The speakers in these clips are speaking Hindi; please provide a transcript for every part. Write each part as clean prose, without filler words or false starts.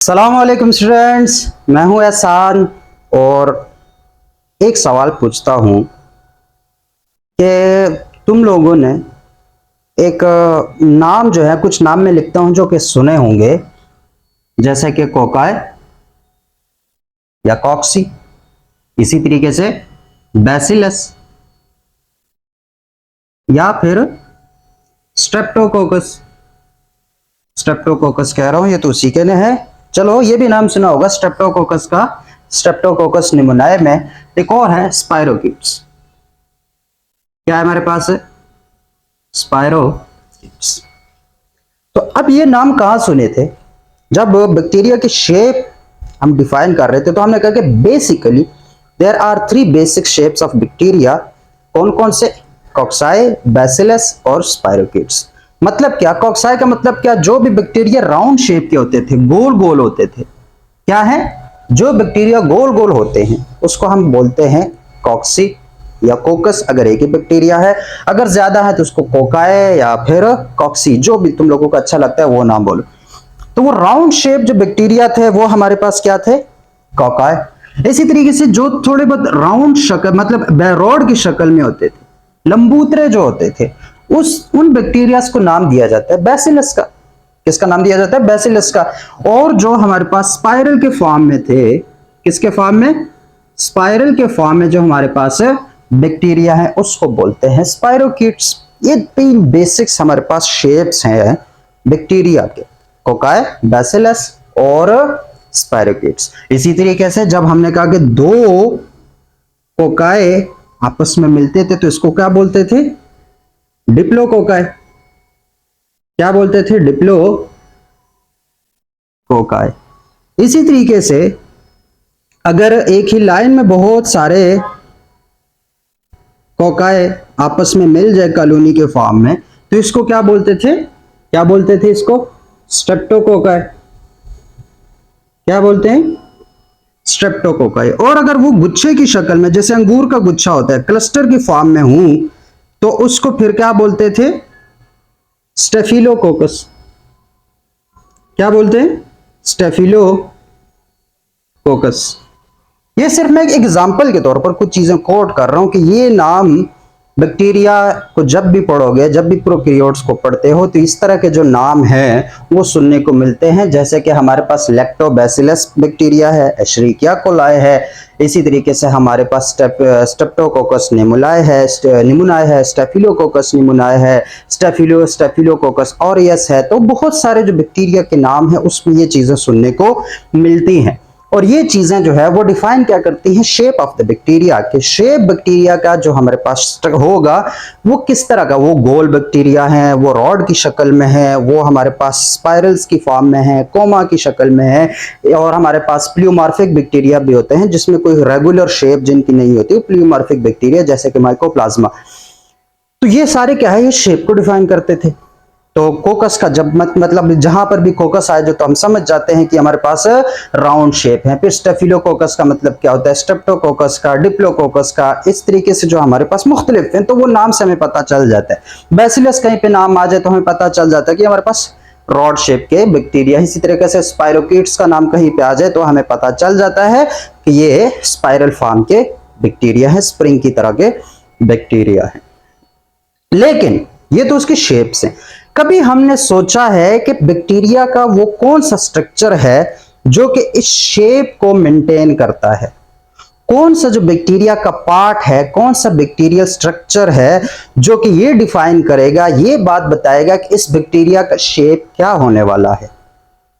अस्सलामुअलैकुम स्टूडेंट्स, मैं हूं एहसान और एक सवाल पूछता हूं कि तुम लोगों ने एक नाम जो है कुछ नाम में लिखता हूं जो कि सुने होंगे, जैसे कि कोकाय या कॉक्सी, इसी तरीके से बैसिलस या फिर स्ट्रेप्टोकोकस। स्ट्रेप्टोकोकस कह रहा हूं, ये तो उसी के ने है। चलो, ये भी नाम सुना होगा स्ट्रेप्टोकोकस का। स्ट्रेप्टोकोकस निमोनिया में एक और है स्पाइरोकीट्स। क्या है हमारे पास? स्पाइरोकीट्स। तो अब ये नाम कहां सुने थे? जब बैक्टीरिया की शेप हम डिफाइन कर रहे थे तो हमने कहा कि basically there are three basic shapes of bacteria. कौन कौन से? कॉक्साई, बैसिलस और स्पाइरोकीट्स। मतलब क्या? कॉक्साई का मतलब क्या? जो भी बैक्टीरिया राउंड शेप के होते थे, गोल गोल होते थे। क्या है? जो बैक्टीरिया गोल गोल होते हैं उसको हम बोलते हैं कॉक्सी या कोकस, अगर एक ही बैक्टीरिया है। अगर ज्यादा है तो उसको कोकाए या फिर कॉक्सी, जो भी तुम लोगों को अच्छा लगता है वो नाम बोलो। तो वो राउंड शेप जो बैक्टीरिया थे वो हमारे पास क्या थे? कोकाए। इसी तरीके से जो थोड़े बहुत राउंड शक्ल, मतलब रॉड की शक्ल में होते थे, लंबूतरे जो होते थे, उन बैक्टीरिया को नाम दिया जाता है बैसिलस का। किसका नाम दिया जाता है? बैसिलस का। और जो हमारे पास स्पाइरल के फॉर्म में थे, किसके फॉर्म में? स्पाइरल के फॉर्म में जो हमारे पास बैक्टीरिया है उसको बोलते हैं स्पाइरोकीट्स। ये तीन बेसिक्स हमारे पास शेप्स हैं बैक्टीरिया के, कोकाय, बैसिलस और स्पाइरोकीट्स। इसी तरीके से जब हमने कहा कि दो कोकाय आपस में मिलते थे तो इसको क्या बोलते थे? डिप्लोकोकाय। क्या बोलते थे? डिप्लोकोकाय। इसी तरीके से अगर एक ही लाइन में बहुत सारे कोकाय आपस में मिल जाए कॉलोनी के फॉर्म में तो इसको क्या बोलते थे? क्या बोलते थे इसको? स्ट्रेप्टोकोकाय। क्या बोलते हैं? स्ट्रेप्टोकोकाई। और अगर वो गुच्छे की शक्ल में, जैसे अंगूर का गुच्छा होता है, क्लस्टर की फॉर्म में हूं तो उसको फिर क्या बोलते थे? स्टेफिलोकोकस। क्या बोलते हैं? स्टेफिलोकोकस। ये सिर्फ मैं एक एग्जांपल के तौर पर कुछ चीजें कोट कर रहा हूं कि ये नाम बैक्टीरिया को जब भी पढ़ोगे, जब भी प्रोकैरियोट्स को पढ़ते हो तो इस तरह के जो नाम हैं वो सुनने को मिलते हैं। जैसे कि हमारे पास लैक्टोबैसिलस बैक्टीरिया है, एशेरिकिया कोलाई है। इसी तरीके से हमारे पास स्ट्रेप्टोकोकस निमोनियाe है, स्टेफिलोकोकस निमोनियाe है, स्टेफिलोकोकस ऑरियस है। तो बहुत सारे जो बैक्टीरिया के नाम है उसमें ये चीजें सुनने को मिलती हैं। और ये चीजें जो है वो डिफाइन क्या करती हैं? शेप ऑफ द बैक्टीरिया के। शेप बैक्टीरिया का जो हमारे पास होगा वो किस तरह का? वो गोल बैक्टीरिया है, वो रॉड की शक्ल में है, वो हमारे पास स्पाइरल्स की फॉर्म में है, कोमा की शक्ल में है, और हमारे पास प्ल्यूमार्फिक बैक्टीरिया भी होते हैं जिसमें कोई रेगुलर शेप जिनकी नहीं होती, प्ल्यूमार्फिक बैक्टीरिया जैसे कि माइकोप्लाज्मा। तो ये सारे क्या है? ये शेप को डिफाइन करते थे। तो कोकस का जब मतलब जहां पर भी कोकस आए जो तो हम समझ जाते हैं कि हमारे पास राउंड शेप है। फिर स्टेफिलोकोकस का मतलब क्या होता है? स्ट्रेप्टोकोकस का, डिप्लोकोकस का, इस तरीके से जो हमारे पास मुख्तलिफ हैं तो वो नाम से हमें पता चल जाता है। बैसिलस कहीं पे नाम आ जाए तो हमें पता चल जाता है कि हमारे पास रॉड शेप के बैक्टीरिया। इसी तरीके से स्पाइरोकीट्स का नाम कहीं पे आ जाए तो हमें पता चल जाता है कि ये स्पाइरल फॉर्म के बैक्टीरिया है, स्प्रिंग की तरह के बैक्टीरिया है। लेकिन ये तो उसकी शेप्स हैं। कभी हमने सोचा है कि बैक्टीरिया का वो कौन सा स्ट्रक्चर है जो कि इस शेप को मेंटेन करता है? कौन सा जो बैक्टीरिया का पार्ट है, कौन सा बैक्टीरियल स्ट्रक्चर है जो कि ये डिफाइन करेगा, ये बात बताएगा कि इस बैक्टीरिया का शेप क्या होने वाला है?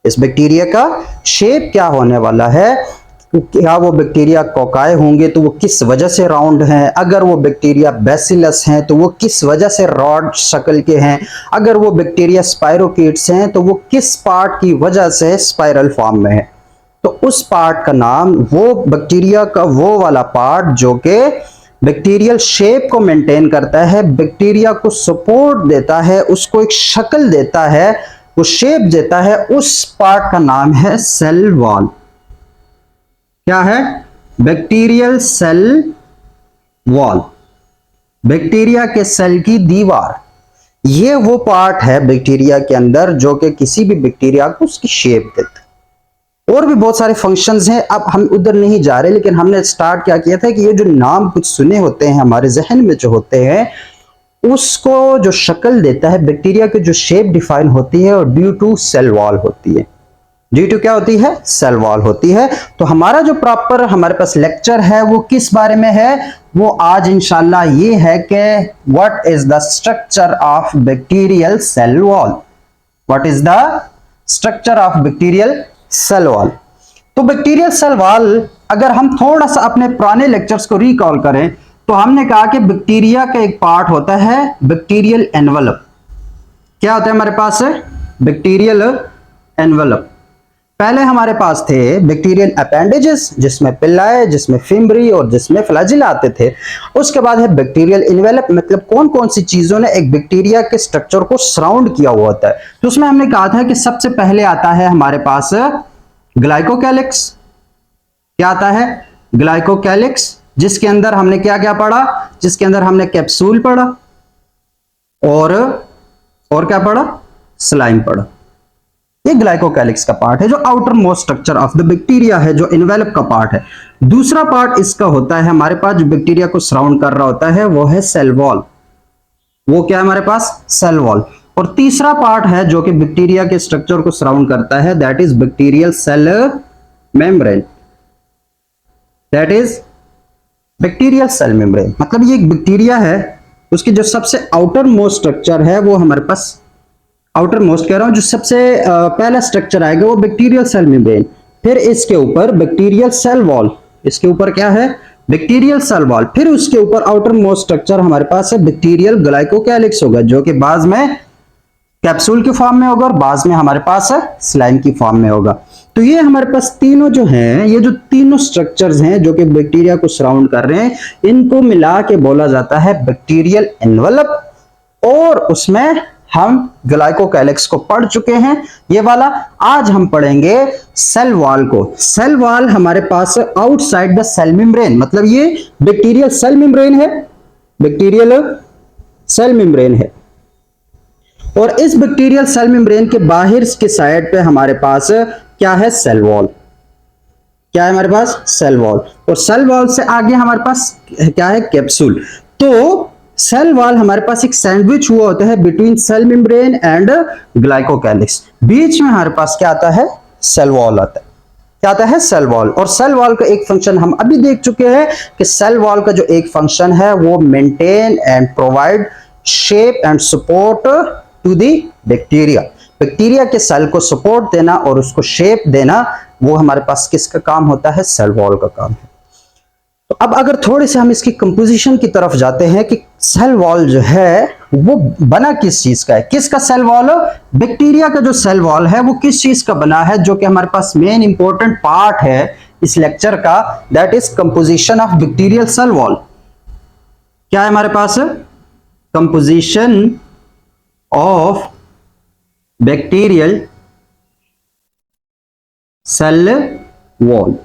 इस बैक्टीरिया का शेप क्या होने वाला है? क्या वो बैक्टीरिया कोकाय होंगे तो वो किस वजह से राउंड हैं? अगर वो बैक्टीरिया बैसिलस हैं तो वो किस वजह से रॉड शक्ल के हैं? अगर वो बैक्टीरिया स्पाइरोकीट्स हैं तो वो किस पार्ट की वजह से स्पाइरल फॉर्म में है? तो उस पार्ट का नाम, वो बैक्टीरिया का वो वाला पार्ट जो कि बैक्टीरियल शेप को मेंटेन करता है, बैक्टीरिया को सपोर्ट देता है, उसको एक शक्ल देता है, वो शेप देता है, उस पार्ट का नाम है सेल वॉल। क्या है? Bacterial cell wall. बैक्टीरिया के सेल की दीवार। ये वो पार्ट है बैक्टीरिया के अंदर जो कि किसी भी बैक्टीरिया को उसकी शेप देता है। और भी बहुत सारे फंक्शंस हैं, अब हम उधर नहीं जा रहे, लेकिन हमने स्टार्ट क्या किया था कि ये जो नाम कुछ सुने होते हैं हमारे जहन में जो होते हैं, उसको जो शक्ल देता है बैक्टीरिया की जो शेप डिफाइन होती है और ड्यू टू सेल वॉल होती है। ड्यू टू क्या होती है? सेल वॉल होती है। तो हमारा जो प्रॉपर हमारे पास लेक्चर है वो किस बारे में है? वो आज इंशाल्लाह ये है कि what is the structure of bacterial cell wall. What is the structure of bacterial cell wall? तो बैक्टीरियल सेल वॉल अगर हम थोड़ा सा अपने पुराने लेक्चर्स को रिकॉल करें तो हमने कहा कि बैक्टीरिया का एक पार्ट होता है बैक्टीरियल एनवलप। क्या होता है हमारे पास? Bacterial envelope. पहले हमारे पास थे बैक्टीरियल अपेंडेजेस जिसमें पिल्लाए, जिसमें फिम्बरी और जिसमें फ्लैजिला आते थे। उसके बाद है बैक्टीरियल एनवेलप, मतलब कौन कौन सी चीजों ने एक बैक्टीरिया के स्ट्रक्चर को सराउंड किया हुआ होता है। तो उसमें हमने कहा था कि सबसे पहले आता है हमारे पास ग्लाइकोकैलिक्स। क्या आता है? ग्लाइकोकैलिक्स, जिसके अंदर हमने क्या क्या पढ़ा? जिसके अंदर हमने कैप्सूल पढ़ा और क्या पढ़ा? स्लाइम पढ़ा। ये ग्लाइकोकैलिक्स का पार्ट है जो outer most structure of the bacteria है, जो एनवेलप का पार्ट है। दूसरा पार्ट इसका होता है हमारे पास जो बैक्टीरिया को सराउंड कर रहा होता है वो है सेल वॉल। वो क्या है हमारे पास? Cell wall. और तीसरा पार्ट है जो कि बैक्टीरिया के स्ट्रक्चर को सराउंड करता है, that is bacterial cell membrane. That is bacterial cell membrane. मतलब ये एक बैक्टीरिया है, उसकी जो सबसे आउटर मोस्ट स्ट्रक्चर है वो हमारे पास, आउटर मोस्ट कह रहा हूं, जो सबसे पहला स्ट्रक्चर आएगा वो बैक्टीरियल सेल मेम्ब्रेन। फिर इसके ऊपर बैक्टीरियल सेल वॉल, इसके ऊपर क्या है? Bacterial cell wall. फिर उसके ऊपर आउटर मोस्ट स्ट्रक्चर हमारे पास है बैक्टीरियल ग्लाइकोकैलिक्स होगा, जो कि बाद में कैप्सूल के फॉर्म में होगा और बाद में हमारे पास है स्लाइम की फॉर्म में होगा। तो ये हमारे पास तीनों जो हैं, ये जो तीनों स्ट्रक्चर्स हैं जो कि बैक्टीरिया को सराउंड कर रहे हैं, इनको मिला के बोला जाता है बैक्टीरियल एनवलप। और उसमें हम ग्लाइकोकैलिक्स को पढ़ चुके हैं ये वाला। आज हम पढ़ेंगे सेल वॉल को। सेल वॉल हमारे पास आउटसाइड द सेल मेम्ब्रेन, मतलब ये बैक्टीरियल सेल मेम्ब्रेन है, बैक्टीरियल सेल मेम्ब्रेन है। और इस बैक्टीरियल सेल मेम्ब्रेन के बाहर के साइड पे हमारे पास क्या है? Cell wall. क्या है हमारे पास? Cell wall. और सेल वॉल से आगे हमारे पास क्या है? कैप्सूल। तो सेल वॉल हमारे पास एक सैंडविच हुआ होता है between cell membrane and glycocalyx. बीच में हमारे पास क्या आता है? सेल वॉल आता है। क्या आता है? Cell wall. और सेल वॉल का एक फंक्शन हम अभी देख चुके हैं कि सेल वॉल का जो एक फंक्शन है वो maintain and provide shape and support to the bacteria. Bacteria के सेल को सपोर्ट देना और उसको शेप देना, वो हमारे पास किसका काम होता है? सेल वॉल का काम है। तो अब अगर थोड़े से हम इसकी कंपोजिशन की तरफ जाते हैं कि सेल वॉल जो है वो बना किस चीज का है? किसका सेल वॉल? बैक्टीरिया का जो सेल वॉल है वो किस चीज का बना है, जो कि हमारे पास मेन इंपॉर्टेंट पार्ट है इस लेक्चर का, that is composition of bacterial cell wall. क्या है हमारे पास? Composition of bacterial cell wall.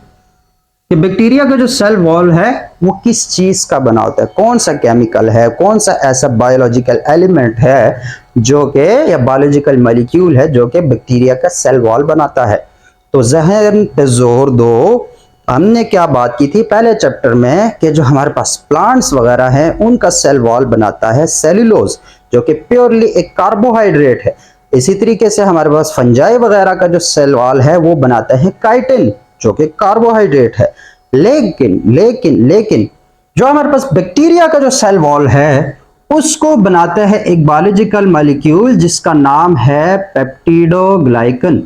कि बैक्टीरिया का जो सेल वॉल है वो किस चीज का बना होता है, कौन सा केमिकल है, कौन सा ऐसा बायोलॉजिकल एलिमेंट है जो कि, या बायोलॉजिकल मॉलिक्यूल है जो कि बैक्टीरिया का सेल वॉल बनाता है। तो जहन पे जोर दो, हमने क्या बात की थी पहले चैप्टर में कि जो हमारे पास प्लांट्स वगैरह हैं उनका सेल वॉल बनाता है सेल्यूलोज, जो कि प्योरली एक कार्बोहाइड्रेट है। इसी तरीके से हमारे पास फंजाई वगैरह का जो सेल वॉल है वो बनाता है काइटिन, जो कि कार्बोहाइड्रेट है। लेकिन लेकिन लेकिन जो हमारे पास बैक्टीरिया का जो सेल वॉल है उसको बनाता है एक बायोलॉजिकल मॉलिक्यूल जिसका नाम है पेप्टिडोग्लाइकन।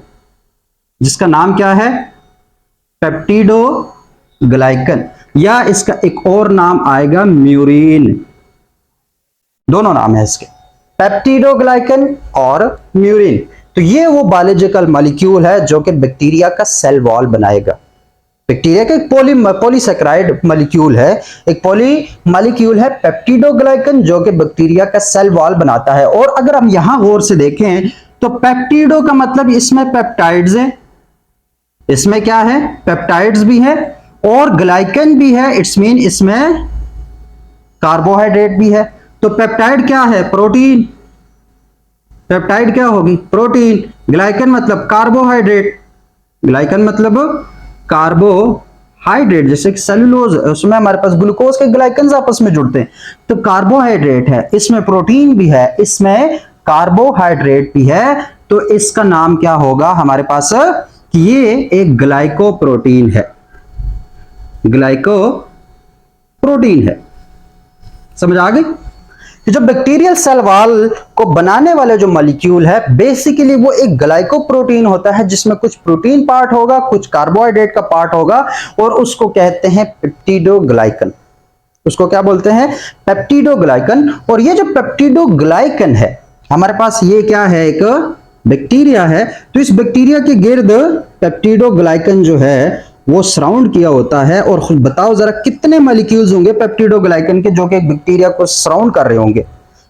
जिसका नाम क्या है? पेप्टिडोग्लाइकन, या इसका एक और नाम आएगा म्यूरिन। दोनों नाम है इसके, पेप्टिडोग्लाइकन और म्यूरिन। तो ये वो बायोलॉजिकल मॉलिक्यूल है जो कि बैक्टीरिया का सेल वॉल बनाएगा। बैक्टीरिया का एक पॉलीसैकेराइड मॉलिक्यूल है, एक पॉली मॉलिक्यूल है पेप्टिडोग्लाइकन, जो कि बैक्टीरिया का सेल वॉल बनाता है। और अगर हम यहां गौर से देखें तो पेप्टिडो का मतलब इसमें पेप्टाइड्स है, इसमें क्या है? पेप्टाइड्स भी है और ग्लाइकन भी है, इट्स मीन इसमें कार्बोहाइड्रेट भी है। तो पेप्टाइड क्या है? प्रोटीन। पेप्टाइड क्या होगी? प्रोटीन। ग्लाइकन मतलब कार्बोहाइड्रेट। ग्लाइकन मतलब कार्बोहाइड्रेट, जैसे सेलुलोज उसमें हमारे पास ग्लूकोज के ग्लाइकन्स आपस में जुड़ते हैं, तो कार्बोहाइड्रेट है, इसमें प्रोटीन भी है, इसमें कार्बोहाइड्रेट भी है, तो इसका नाम क्या होगा हमारे पास कि ये एक ग्लाइकोप्रोटीन है, ग्लाइकोप्रोटीन है। समझ आ गई? जो बैक्टीरियल सेल वॉल को बनाने वाले जो मॉलिक्यूल है बेसिकली वो एक ग्लाइकोप्रोटीन होता है, जिसमें कुछ प्रोटीन पार्ट होगा, कुछ कार्बोहाइड्रेट का पार्ट होगा, और उसको कहते हैं पेप्टिडोग्लाइकन। उसको क्या बोलते हैं? पेप्टिडोग्लाइकन। और ये जो पेप्टिडोग्लाइकन है हमारे पास, ये क्या है? एक बैक्टीरिया है। तो इस बैक्टीरिया के गिर्द पेप्टिडोग्लाइकन जो है वो सराउंड किया होता है। और खुद बताओ जरा कितने मॉलिक्यूल्स होंगे पेप्टिडोग्लाइकन के जो कि एक बैक्टीरिया को सराउंड कर रहे होंगे?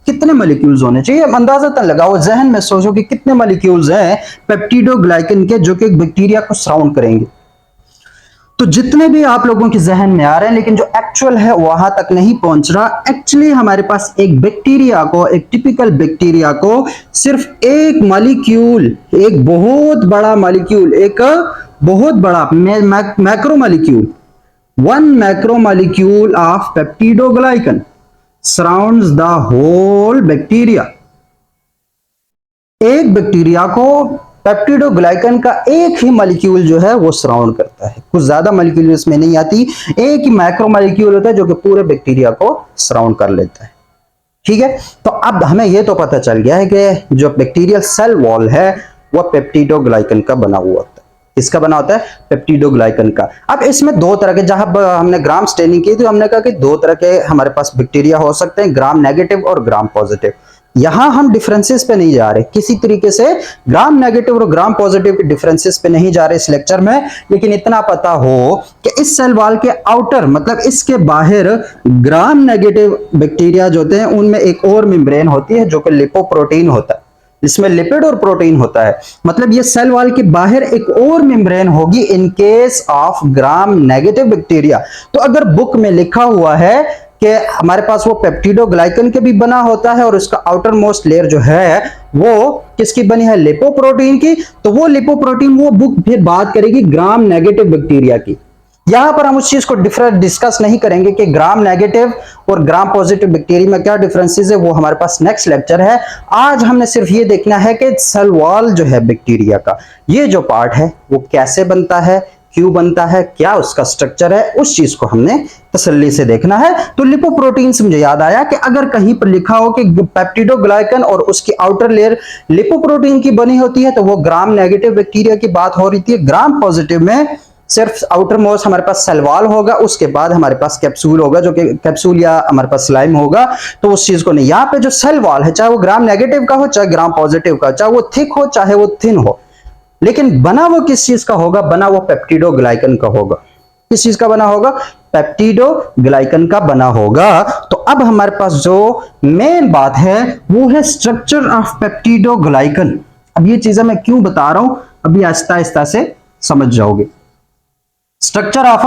कितने मॉलिक्यूल्स होने चाहिए? अंदाजा लगाओ, जहन में सोचो कि कितने मॉलिक्यूल्स हैं पेप्टिडोग्लाइकन के जो कि एक बैक्टीरिया को सराउंड करेंगे। तो जितने भी आप लोगों के जहन में आ रहे हैं, लेकिन जो एक्चुअल है वहां तक नहीं पहुंच रहा। एक्चुअली हमारे पास एक बैक्टीरिया को, एक टिपिकल बैक्टीरिया को सिर्फ एक मॉलिक्यूल, एक बहुत बड़ा मॉलिक्यूल, एक बहुत बड़ा macro molecule, one macro molecule of peptidoglycan surrounds the whole bacteria. एक बैक्टीरिया को पेप्टिडोग्लाइकन का एक ही मॉलिक्यूल जो है वो सराउंड करता है, कुछ ज्यादा मॉलिक्यूल इसमें नहीं आती, एक ही मैक्रो मॉलिक्यूल होता है जो कि पूरे बैक्टीरिया को सराउंड कर लेता है। ठीक है, तो अब हमें यह तो पता चल गया है कि जो बैक्टीरियल सेल वॉल है वह पेप्टिडोग्लाइकन का बना हुआ होता है। किसका बना होता है? पेप्टिडोग्लाइकन का। अब इसमें दो तरह के, जहां हमने ग्राम स्टेनिंग की तो हमने कहा कि दो तरह के हमारे पास बैक्टीरिया हो सकते हैं, ग्राम नेगेटिव और ग्राम पॉजिटिव। यहां हम डिफरेंसेस पे नहीं जा रहे किसी तरीके से, ग्राम नेगेटिव और ग्राम पॉजिटिव के डिफरेंसेस पे नहीं जा रहे इस लेक्चर में, लेकिन इतना पता हो कि इस सेल वॉल के आउटर मतलब इसके बाहर ग्राम नेगेटिव बैक्टीरिया जो होते हैं उनमें एक और मेम्ब्रेन होती है जो कि लिपोप्रोटीन होता है, इसमें लिपिड और प्रोटीन होता है। मतलब ये सेल वॉल के बाहर एक और मेम्ब्रेन होगी in case of gram negative bacteria. तो अगर बुक में लिखा हुआ है कि हमारे पास वो पेप्टिडोग्लाइकन के भी बना होता है और उसका आउटर मोस्ट लेयर जो है वो किसकी बनी है? लिपोप्रोटीन की, तो वो लिपोप्रोटीन वो बुक फिर बात करेगी ग्राम नेगेटिव बैक्टीरिया की। यहां पर हम उस चीज को डिस्कस नहीं करेंगे कि ग्राम नेगेटिव और ग्राम पॉजिटिव बैक्टीरिया में क्या डिफरेंसेस है, वो हमारे पास नेक्स्ट लेक्चर है। आज हमने सिर्फ ये देखना है कि सेल वॉल जो है बैक्टीरिया का, ये जो पार्ट है वो कैसे बनता है, क्यों बनता है, क्या उसका स्ट्रक्चर है, उस चीज को हमने तसल्ली से देखना है। तो लिपोप्रोटीन से मुझे याद आया कि अगर कहीं पर लिखा हो कि पेप्टिडोग्लाइकन और उसकी आउटर लेयर लिपोप्रोटीन की बनी होती है तो वो ग्राम नेगेटिव बैक्टीरिया की बात हो रही थी। ग्राम पॉजिटिव में सिर्फ आउटर मोस्ट हमारे पास सेल वॉल होगा, उसके बाद हमारे पास कैप्सूल होगा जो कि कैप्सूल या हमारे पास स्लाइम होगा, तो उस चीज को नहीं। यहाँ पे जो सेल वॉल है चाहे वो ग्राम नेगेटिव का हो चाहे ग्राम पॉजिटिव का, चाहे वो थिक हो चाहे वो थिन हो, लेकिन बना वो किस चीज का होगा? बना वो पेप्टिडोग्लाइकन का होगा। किस चीज का बना होगा? पेप्टिडोग्लाइकन का बना होगा। तो अब हमारे पास जो मेन बात है वो है स्ट्रक्चर ऑफ पेप्टिडोग्लाइकन। अब ये चीजें मैं क्यों बता रहा हूं अभी आहिस्ता आहिस्ता से समझ जाओगे। स्ट्रक्चर ऑफ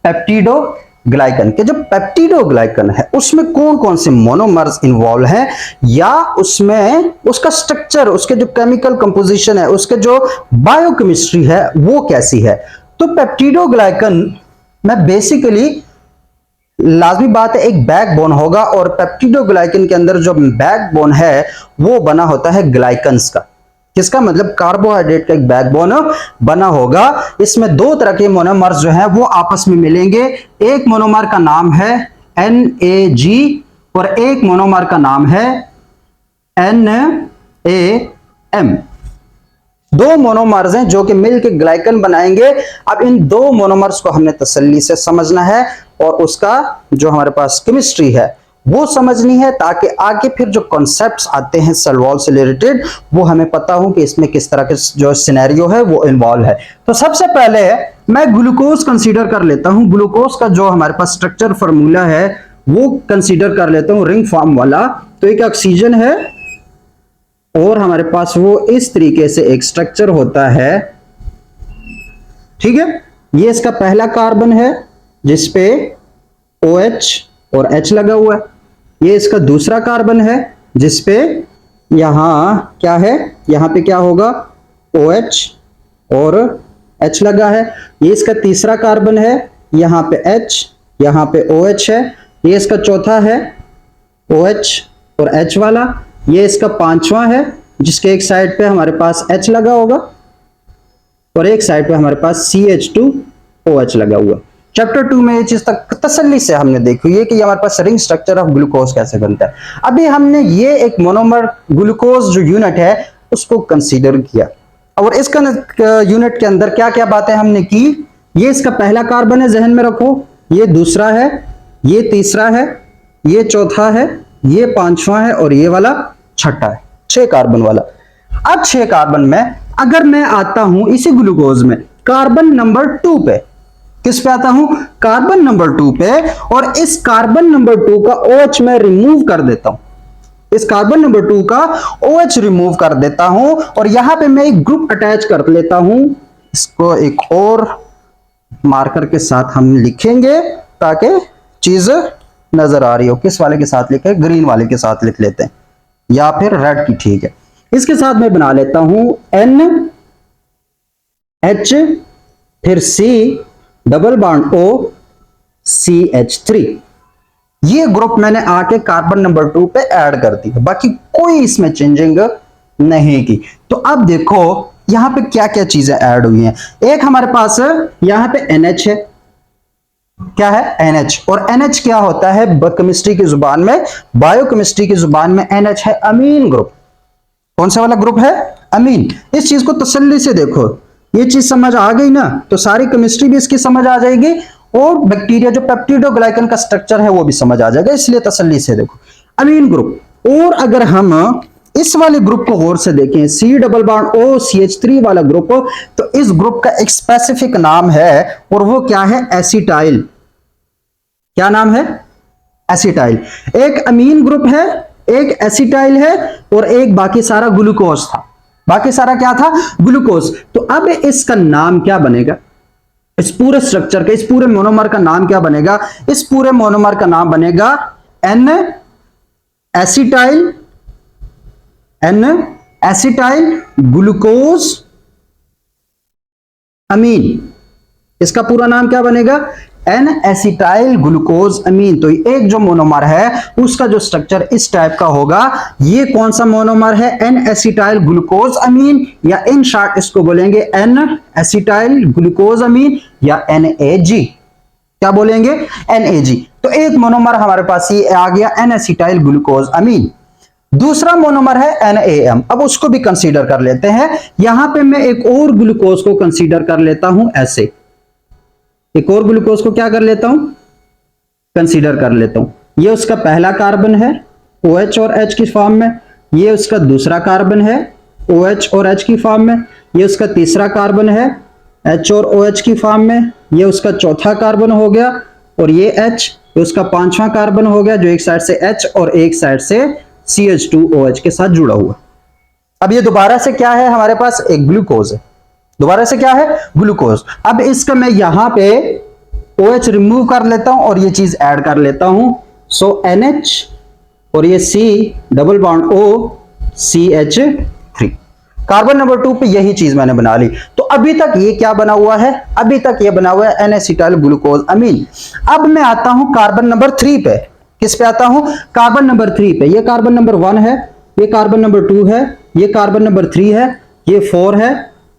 पेप्टिडोग्लाइकन के जो पेप्टिडोग्लाइकन है उसमें कौन कौन से मोनोमर्स इन्वॉल्व हैं, या उसमें उसका स्ट्रक्चर, उसके जो केमिकल कंपोजिशन है, उसके जो बायोकेमिस्ट्री है वो कैसी है। तो पेप्टिडोग्लाइकन में बेसिकली लाजमी बात है एक बैकबोन होगा, और पेप्टिडोग्लाइकन के अंदर जो बैकबोन है वो बना होता है ग्लाइकन्स का। किसका? मतलब कार्बोहाइड्रेट का एक बैकबोन बना होगा। इसमें दो तरह के मोनोमर्स जो हैं वो आपस में मिलेंगे। एक मोनोमर का नाम है NAG और एक मोनोमर का नाम है NAM। दो मोनोमर्स हैं जो कि मिलकर ग्लाइकन बनाएंगे। अब इन दो मोनोमर्स को हमने तसल्ली से समझना है और उसका जो हमारे पास केमिस्ट्री है वो समझनी है, ताकि आगे फिर जो कॉन्सेप्ट्स आते हैं सेल वॉल से रिलेटेड वो हमें पता हो कि इसमें किस तरह के जो सिनेरियो है वो इन्वॉल्व है। तो सबसे पहले मैं ग्लूकोज कंसीडर कर लेता हूं। ग्लूकोज का जो हमारे पास स्ट्रक्चर फार्मूला है वो कंसीडर कर लेता हूं रिंग फॉर्म वाला। तो एक ऑक्सीजन है और हमारे पास वो इस तरीके से एक स्ट्रक्चर होता है। ठीक है, ये इसका पहला कार्बन है जिसपे OH और H लगा हुआ है। ये इसका दूसरा कार्बन है जिसपे यहां क्या है, यहां पे क्या होगा? OH और H लगा है, ये इसका तीसरा कार्बन है, यहाँ पे H, यहाँ पे OH है, ये इसका चौथा है OH और H वाला, ये इसका पांचवा है जिसके एक साइड पे हमारे पास H लगा होगा और एक साइड पे हमारे पास CH2OH लगा हुआ। चैप्टर 2 में ये चीज तक तसल्ली से हमने देखी है कि हमारे पास रिंग स्ट्रक्चर ऑफ ग्लूकोज कैसे बनता है। अभी हमने ये एक मोनोमर ग्लूकोज जो यूनिट है उसको कंसीडर किया और इसका यूनिट के अंदर क्या क्या बातें हमने की। ये इसका पहला कार्बन है, जहन में रखो, ये दूसरा है, ये तीसरा है, ये चौथा है, ये पांचवा है और ये वाला छठा है, 6 कार्बन वाला। अब 6 कार्बन में अगर मैं आता हूं इसी ग्लूकोज में कार्बन नंबर 2 पे, किस पे आता हूं, कार्बन नंबर 2 पे, और इस कार्बन नंबर 2 का OH मैं रिमूव कर देता हूं, इस कार्बन नंबर 2 का OH रिमूव कर देता हूं और यहां पे मैं एक ग्रुप अटैच कर लेता हूं। इसको एक और मार्कर के साथ हम लिखेंगे ताकि चीज नजर आ रही हो। किस वाले के साथ लिखे, ग्रीन वाले के साथ लिख लेते हैं या फिर रेड की, ठीक है। इसके साथ मैं बना लेता हूं NH फिर C double bond O CH3। ये ग्रुप मैंने आके कार्बन नंबर 2 पे ऐड कर दिया, बाकी कोई इसमें चेंजिंग नहीं की। तो अब देखो यहां पे क्या क्या चीजें ऐड हुई हैं। एक हमारे पास यहां पे NH है, क्या है NH, और NH क्या होता है केमिस्ट्री की जुबान में, बायोकेमिस्ट्री की जुबान में NH है अमीन ग्रुप। कौन सा वाला ग्रुप है, अमीन। इस चीज को तसल्ली से देखो, ये चीज समझ आ गई ना तो सारी केमिस्ट्री भी इसकी समझ आ जाएगी और बैक्टीरिया जो पेप्टिडोग्लाइकन का स्ट्रक्चर है वो भी समझ आ जाएगा, इसलिए तसल्ली से देखो अमीन ग्रुप। और अगर हम इस वाले ग्रुप को गौर से देखें, C double bond O CH3 वाला ग्रुप, तो इस ग्रुप का एक स्पेसिफिक नाम है और वो क्या है, एसिटाइल। क्या नाम है, एसिटाइल। एक अमीन ग्रुप है, एक एसिटाइल है और एक बाकी सारा ग्लूकोज था। बाकी सारा क्या था, ग्लूकोज। तो अब इसका नाम क्या बनेगा, इस पूरे स्ट्रक्चर का, इस पूरे मोनोमर का नाम क्या बनेगा, इस पूरे मोनोमर का नाम बनेगा N एसिटाइल ग्लूकोज अमीन। इसका पूरा नाम क्या बनेगा, N एसिटाइल ग्लूकोज अमीन। तो एक जो मोनोमर है उसका जो स्ट्रक्चर इस टाइप का होगा, ये कौन सा मोनोमर है, N एसिटाइल ग्लूकोज अमीन, या इन शॉर्ट इसको बोलेंगे N एसिटाइल ग्लूकोज अमीन या NAG। क्या बोलेंगे, NAG। तो एक मोनोमर हमारे पास ये आ गया N एसिटाइल ग्लूकोज अमीन। दूसरा मोनोमर है NAM। अब उसको भी कंसीडर कर लेते हैं। यहां पे मैं एक और ग्लूकोज को कंसीडर कर लेता हूं, ऐसे एक और ग्लूकोज को क्या कर लेता हूं, कंसीडर कर लेता हूं। ये उसका पहला कार्बन है OH और H की फॉर्म में, ये उसका दूसरा कार्बन है OH और H की फॉर्म में, ये उसका तीसरा कार्बन है H और OH की फॉर्म में, ये उसका चौथा कार्बन हो गया और ये H, ये उसका पांचवा कार्बन हो गया जो एक साइड से H और एक साइड से CH2OH के साथ जुड़ा हुआ। अब ये दोबारा से क्या है, हमारे पास एक ग्लूकोज है, दोबारा से क्या है, ग्लूकोज। अब इसका मैं यहां पे OH रिमूव कर लेता हूं और ये चीज ऐड कर लेता हूं। सो NH और ये C double bond O CH3। Carbon number 2 पे यही चीज मैंने बना ली। तो अभी तक ये क्या बना हुआ है, अभी तक ये बना हुआ है N एसिटाइल ग्लूकोज अमीन। अब मैं आता हूं कार्बन नंबर 3 पे। किस पे आता हूं, कार्बन नंबर 3 पे। ये कार्बन नंबर 1 है, ये कार्बन नंबर 2 है, ये कार्बन नंबर 3 है, ये 4 है,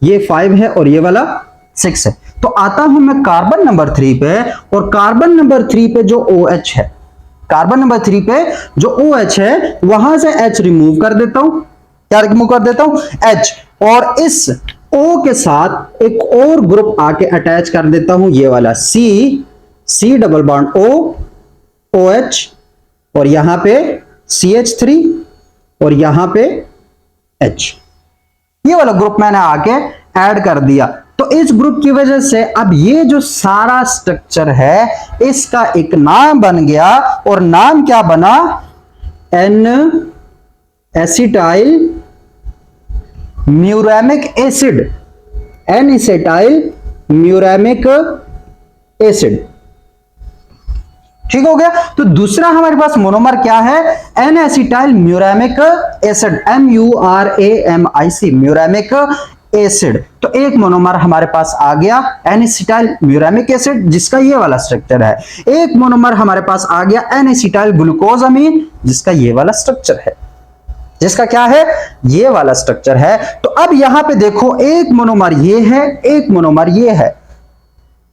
ये 5 है और ये वाला 6 है। तो आता हूं मैं कार्बन नंबर 3 पे और कार्बन नंबर 3 पे जो OH है, कार्बन नंबर 3 पे जो OH है वहां से H रिमूव कर देता हूं। क्या रिमूव कर देता हूं, H, और इस O के साथ एक और ग्रुप आके अटैच कर देता हूं, ये वाला C double bond O OH और यहां पे CH3 और यहां पे H। ये वाला ग्रुप मैंने आके ऐड कर दिया। तो इस ग्रुप की वजह से अब ये जो सारा स्ट्रक्चर है इसका एक नाम बन गया और नाम क्या बना, N acetyl muramic acid. N acetyl muramic acid, ठीक हो गया। तो दूसरा हमारे पास मोनोमर क्या है, N acetyl muramic acid, MURAMIC, muramic acid. तो एक मोनोमर हमारे पास आ गया एन एसिटाइल म्यूरामिक एसिड जिसका ये वाला स्ट्रक्चर है। एक मोनोमर हमारे पास आ गया एन एसिटाइल ग्लूकोजामीन जिसका ये वाला स्ट्रक्चर है, जिसका क्या है, ये वाला स्ट्रक्चर है। तो अब यहां पे देखो एक मोनोमर ये है, एक मोनोमर ये है,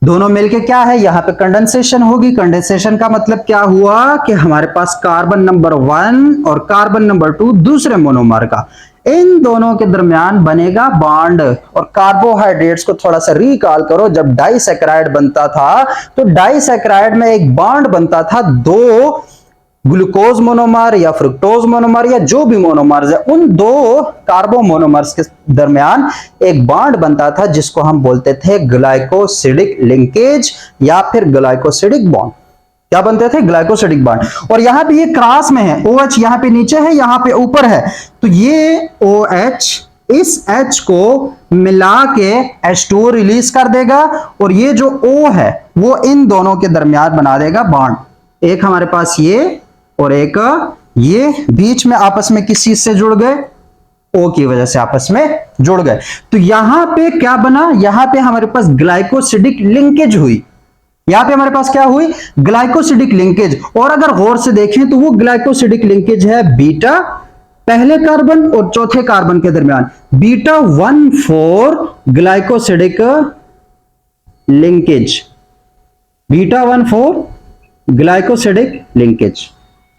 दोनों मिलके क्या है, यहां पे कंडेंसेशन होगी। कंडेंसेशन का मतलब क्या हुआ कि हमारे पास कार्बन नंबर 1 और कार्बन नंबर 2 दूसरे मोनोमर का, इन दोनों के दरमियान बनेगा बॉन्ड। और कार्बोहाइड्रेट्स को थोड़ा सा रिकॉल करो, जब डाइसैकेराइड बनता था तो डाइसैकेराइड में एक बॉन्ड बनता था, दो ग्लूकोज मोनोमर या फ्रुक्टोज मोनोमर या जो भी मोनोमर्स है उन दो कार्बो मोनोमर्स के दरमियान एक बॉन्ड बनता था जिसको हम बोलते थे ग्लाइकोसिडिक लिंकेज या फिर ग्लाइकोसिडिक बॉन्ड। क्या बनते थे, ग्लाइकोसिडिक बॉन्ड। और यहां पे ये क्रॉस में है, OH यहां पे नीचे है, यहां पे ऊपर है, तो ये OH इस H को मिला के H2O रिलीज कर देगा और ये जो O है वो इन दोनों के दरमियान बना देगा बॉन्ड। एक हमारे पास ये और एक ये बीच में आपस में किस चीज से जुड़ गए, O की वजह से आपस में जुड़ गए। तो यहां पे क्या बना, यहां पे हमारे पास ग्लाइकोसिडिक लिंकेज हुई। यहां पे हमारे पास क्या हुई, ग्लाइकोसिडिक लिंकेज। और अगर गौर से देखें तो वो ग्लाइकोसिडिक लिंकेज है बीटा पहले कार्बन और चौथे कार्बन के दरमियान, beta 1,4 glycosidic linkage, beta 1,4 glycosidic linkage.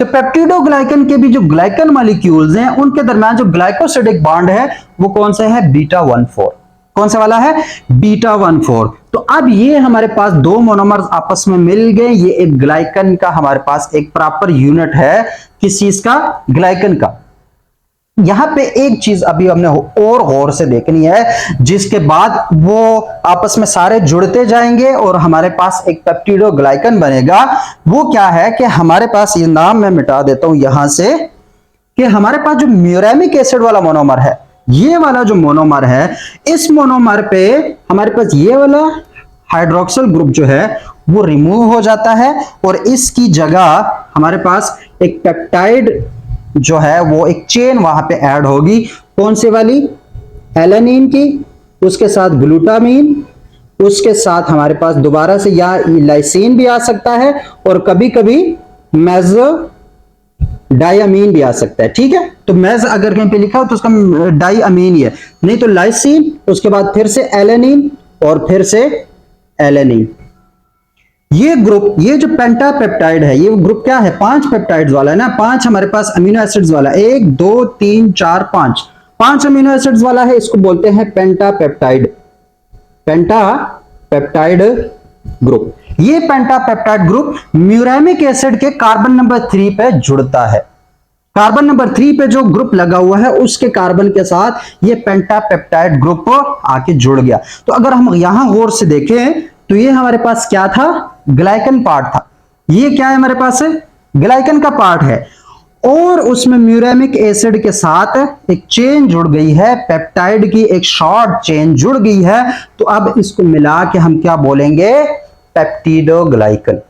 तो पेप्टिडोग्लाइकन के भी जो ग्लाइकन मॉलिक्यूल्स हैं उनके दरमियान जो ग्लाइकोसिडिक बॉन्ड है वो कौन सा है, बीटा 1,4। कौन सा वाला है, बीटा 1,4। तो अब ये हमारे पास दो मोनोमर्स आपस में मिल गए, ये एक ग्लाइकन का हमारे पास एक प्रॉपर यूनिट है, किस चीज का, ग्लाइकन का। यहां पे एक चीज अभी हमने और गौर से देखनी है, जिसके बाद वो आपस में सारे जुड़ते जाएंगे और हमारे पास एक पेप्टिडोग्लाइकन बनेगा। वो क्या है कि हमारे पास, ये नाम मैं मिटा देता हूं यहां से, कि हमारे पास जो म्यूरेमिक एसिड वाला मोनोमर है, ये वाला जो मोनोमर है, इस मोनोमर पे हमारे पास ये वाला हाइड्रोक्सिल ग्रुप जो है वो रिमूव हो जाता है और इसकी जगह हमारे पास एक पेप्टाइड जो है वो एक चेन वहां पे ऐड होगी। कौन सी वाली, एलेनिन की, उसके साथ ग्लूटामीन, उसके साथ हमारे पास दोबारा से या लाइसिन भी आ सकता है और कभी कभी मेजो डाइअमीन भी आ सकता है। ठीक है, तो मेज अगर कहीं पे लिखा हो तो उसका डाइअमीन ही है, नहीं तो लाइसिन, उसके बाद फिर से एलेनिन और फिर से एलेनिन। ये ग्रुप, ये जो पेंटापेप्टाइड है, ये ग्रुप क्या है, 5 पेप्टाइड्स वाला है ना, 5 हमारे पास अमीनो एसिड्स वाला, 1 2 3 4 5 अमीनो एसिड्स वाला है, इसको बोलते हैं पेंटापेप्टाइड, पेंटापेप्टाइड ग्रुप। ये पेंटापेप्टाइड ग्रुप म्यूरेमिक एसिड के कार्बन नंबर 3 पे जुड़ता है। कार्बन नंबर 3 पे जो ग्रुप लगा हुआ है उसके कार्बन के साथ ये पेंटापेप्टाइड ग्रुप आके जुड़ गया। तो अगर हम यहां गौर से देखें तो ये हमारे पास क्या था, ग्लाइकन पार्ट था। ये क्या है हमारे पास, ग्लाइकन का पार्ट है और उसमें म्यूरेमिक एसिड के साथ एक चेन जुड़ गई है, पेप्टाइड की एक शॉर्ट चेन जुड़ गई है। तो अब इसको मिला के हम क्या बोलेंगे, पेप्टिडोग्लाइकन।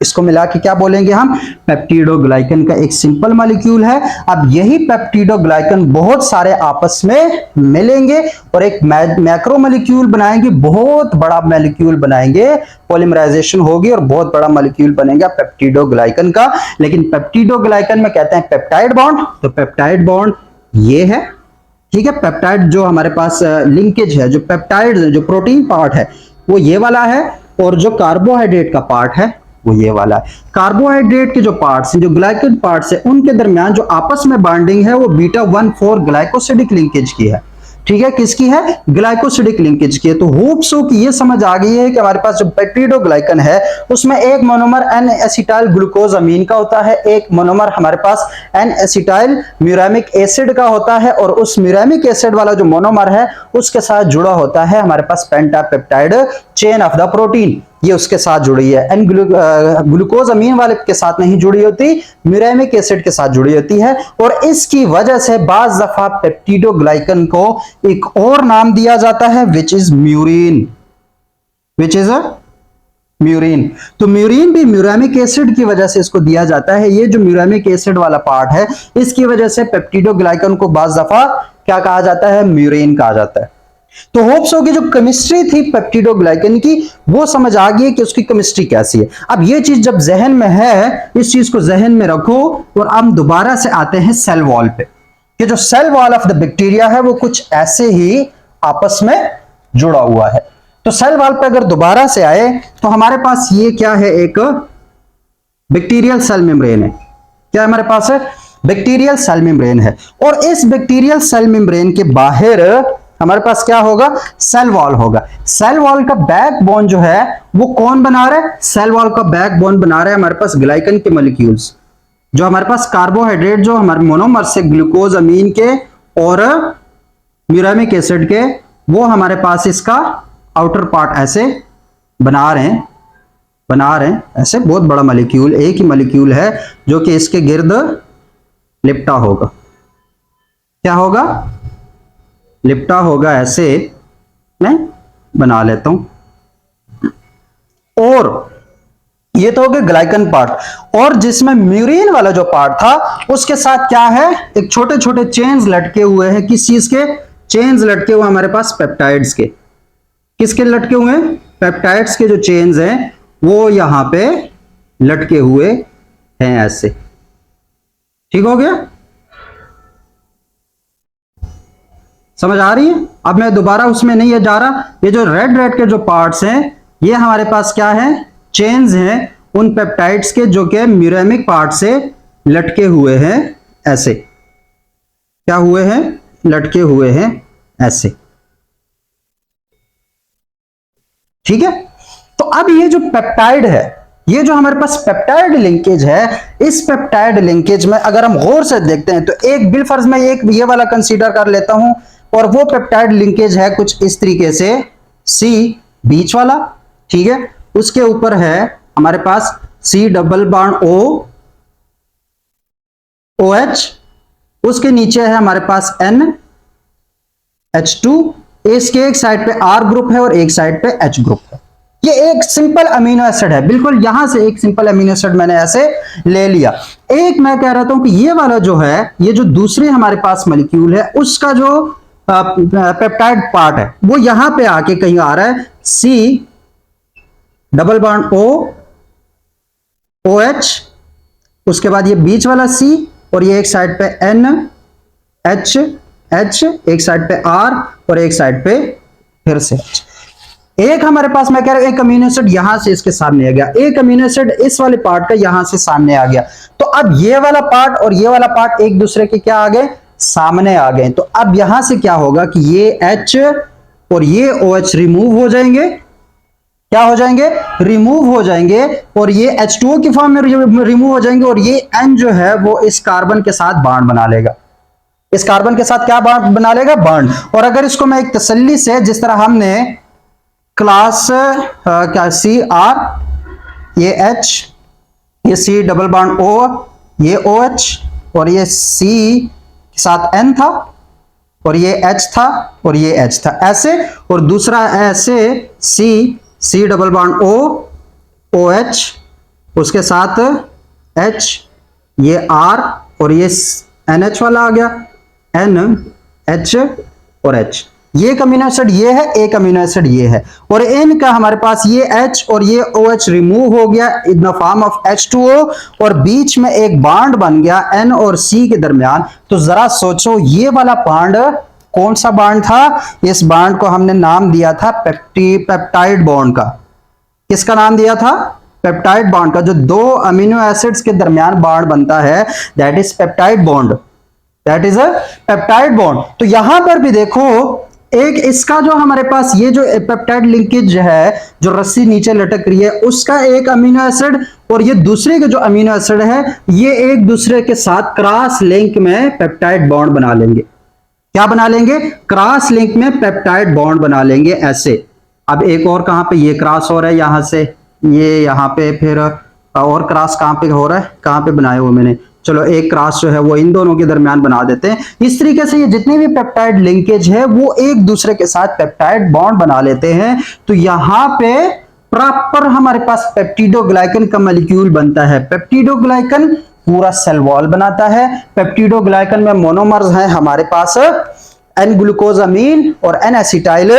इसको मिला के क्या बोलेंगे हम, पेप्टिडोग्लाइकन का एक सिंपल मॉलिक्यूल है। अब यही पेप्टिडोग्लाइकन बहुत सारे आपस में मिलेंगे और एक मैक्रो मॉलिक्यूल बनाएंगे, बहुत बड़ा मॉलिक्यूल बनाएंगे, पॉलीमराइजेशन होगी और बहुत बड़ा मॉलिक्यूल बनेगा पेप्टिडोग्लाइकन का। लेकिन पेप्टिडोग्लाइकन में कहते हैं पेप्टाइड बॉन्ड, तो पेप्टाइड बॉन्ड ये है। ठीक है, पेप्टाइड जो हमारे पास लिंकेज है, जो पेप्टाइड जो प्रोटीन पार्ट है वो ये वाला है और जो कार्बोहाइड्रेट का पार्ट है वो ये वाला है। कार्बोहाइड्रेट के जो पार्ट्स हैं, जो ग्लाइकोड पार्ट्स हैं, उनके दरमियान जो आपस में बॉन्डिंग है वो बीटा 1,4 ग्लाइकोसिडिक लिंकेज की है। ठीक है, किसकी है, ग्लाइकोसिडिक लिंकेज की है। तो होप सो कि ये समझ आ गई है कि हमारे पास जो पेप्टिडोग्लाइकन है उसमें एक मोनोमर एन एसिटाइल ग्लूकोजामीन का होता है, एक मोनोमर हमारे पास एन एसिटाइल म्यूरेमिक एसिड का होता है और उस म्यूरेमिक एसिड वाला जो मोनोमर है उसके साथ जुड़ा होता है हमारे पास पेंटापेप्टाइड चेन ऑफ द प्रोटीन, ये उसके साथ जुड़ी है। एन ग्लूकोजामीन वाले के साथ नहीं जुड़ी होती, म्यूरेमिक एसिड के साथ जुड़ी होती है और इसकी वजह से बाज दफा पेप्टिडोग्लाइकन को एक और नाम दिया जाता है which is murein, which is murein. तो म्यूरिन भी म्यूरेमिक एसिड की वजह से इसको दिया जाता है। ये जो म्यूरेमिक एसिड वाला पार्ट है इसकी वजह से पेप्टिडोग्लाइकन को बाज दफा क्या कहा जाता है, म्यूरिन कहा जाता है। तो होप्स हो कि जो केमिस्ट्री थी पेप्टिडोग्लाइकन की वो समझ आ गई कि उसकी केमिस्ट्री कैसी है। अब ये चीज जब जहन में है, इस चीज को जहन में रखो और हम दोबारा से आते हैं सेल वॉल पे, कि जो cell wall of the bacteria है वो कुछ ऐसे ही आपस में जुड़ा हुआ है। तो सेल वॉल पे अगर दोबारा से आए तो हमारे पास ये क्या है, एक बैक्टीरियल सेल मेम्ब्रेन है। क्या हमारे पास है? बैक्टीरियल सेल मेम्ब्रेन है। और इस बैक्टीरियल सेल मेम्ब्रेन के बाहर हमारे पास क्या होगा? सेल वॉल होगा। सेल वॉल का बैकबोन जो है वो कौन बना रहा है? सेल वॉल का बैकबोन बना रहा है हमारे पास ग्लाइकन के मॉलिक्यूल्स, जो हमारे पास कार्बोहाइड्रेट जो हमारे मोनोमर से ग्लूकोज अमीन के और म्यूरामिक एसिड के, वो हमारे पास इसका आउटर पार्ट ऐसे बना रहे हैं ऐसे बहुत बड़ा मॉलिक्यूल, एक ही मॉलिक्यूल है जो कि इसके गिर्द लिपटा होगा। क्या होगा? लिपटा होगा, ऐसे मैं बना लेता हूं। और ये तो हो गया ग्लाइकन पार्ट। और जिसमें म्यूरिन वाला जो पार्ट था उसके साथ क्या है? एक छोटे छोटे चेन्स लटके हुए हैं। किस चीज के? चेन्स लटके हुए हमारे पास पेप्टाइड्स के। किसके लटके हुए हैं? पेप्टाइड्स के जो चेन्स हैं वो यहां पे लटके हुए हैं ऐसे। ठीक हो गया? समझ आ रही है? अब मैं दोबारा उसमें नहीं जा रहा। ये जो रेड रेड के जो पार्ट्स हैं ये हमारे पास क्या है? चेन्स हैं उन पेप्टाइड्स के जो कि म्यूरेमिक पार्ट से लटके हुए हैं ऐसे। क्या हुए हैं? लटके हुए हैं ऐसे। ठीक है? तो अब ये जो पेप्टाइड है, ये जो हमारे पास पेप्टाइड लिंकेज है, इस पेप्टाइड लिंकेज में अगर हम गौर से देखते हैं तो एक बिलफर्ज में एक ये वाला कंसीडर कर लेता हूं, और वो पेप्टाइड लिंकेज है कुछ इस तरीके से, सी बीच वाला। ठीक है? उसके ऊपर है हमारे पास C double bond O OH, उसके नीचे है हमारे पास NH2, इसके एक साइड पे R ग्रुप है और एक साइड पे H ग्रुप है। ये एक सिंपल अमीनो एसिड है, बिल्कुल यहां से एक सिंपल अमीनो एसिड मैंने ऐसे ले लिया। एक मैं कह रहा हूं कि ये वाला जो है, ये जो दूसरी हमारे पास मॉलिक्यूल है उसका जो पेप्टाइड पार्ट है वो यहां पे आके कहीं आ रहा है, सी डबल बॉन्ड OH, उसके बाद ये बीच वाला C, और ये एक साइड पे NH, एक साइड पे R और एक साइड पे फिर से H। एक हमारे पास मैं कह रहा हूं एक अमीनो एसिड यहां से इसके सामने आ गया, एक अमीनो एसिड इस वाले पार्ट का यहां से सामने आ गया। तो अब ये वाला पार्ट और ये वाला पार्ट एक दूसरे के क्या आ गए? सामने आ गए। तो अब यहां से क्या होगा कि ये H और ये OH रिमूव हो जाएंगे। क्या हो जाएंगे? रिमूव हो जाएंगे, और ये H2O की फॉर्म में रिमूव हो जाएंगे, और ये N जो है वो इस कार्बन के साथ बॉन्ड बना लेगा। इस कार्बन के साथ क्या बॉन्ड बना लेगा? बॉन्ड। और अगर इसको मैं एक तसल्ली से, जिस तरह हमने क्लास क्या CR, ये H, ये C डबल बॉन्ड O, ये OH, और ये C के साथ N था, और ये H था, और ये H था ऐसे, और दूसरा ऐसे C डबल बॉन्ड OH, उसके साथ H, ये R, और ये NH वाला आ गया, NH और H। ये एक अमीनो एसिड ये है, एक अमीनो एसिड ये है, और इनका हमारे पास ये H और ये OH रिमूव हो गया in the form of H2O, और बीच में एक बॉन्ड बन गया N और C के दरमियान। तो जरा सोचो ये वाला बॉन्ड कौन सा बॉन्ड था? इस बॉन्ड को हमने नाम दिया था पेप्टाइड बॉन्ड का। किसका नाम दिया था? पेप्टाइड बॉन्ड का। जो दो अमीनो एसिड्स के दरमियान बॉन्ड बनता है that is peptide bond, that is a peptide bond. तो यहां पर भी देखो एक इसका जो हमारे पास ये जो पेप्टाइड लिंकेज है, जो रस्सी नीचे लटक रही है, उसका एक अमीनो एसिड और ये दूसरे के जो अमीनो एसिड है ये एक दूसरे के साथ क्रॉस लिंक में पेप्टाइड बॉन्ड बना लेंगे। क्या बना लेंगे? क्रॉस लिंक में पेप्टाइड बॉन्ड बना लेंगे ऐसे। अब एक और कहां पे ये क्रॉस हो रहा है, यहां से ये यहां पे, फिर और क्रॉस कहां पे हो रहा है? कहां पे बनाए हुए मैंने? चलो एक क्रॉस जो है वो इन दोनों के दरमियान बना देते हैं। इस तरीके से ये जितने भी पेप्टाइड लिंकेज है वो एक दूसरे के साथ पेप्टाइड बॉन्ड बना लेते हैं। तो यहां पे प्रॉपर हमारे पास पेप्टिडोग्लाइकन का मॉलिक्यूल बनता है। पेप्टिडोग्लाइकन पूरा सेल वॉल बनाता है। पेप्टिडोग्लाइकन में मोनोमर्स हैं हमारे पास एन ग्लूकोजामीन और एन एसिटाइल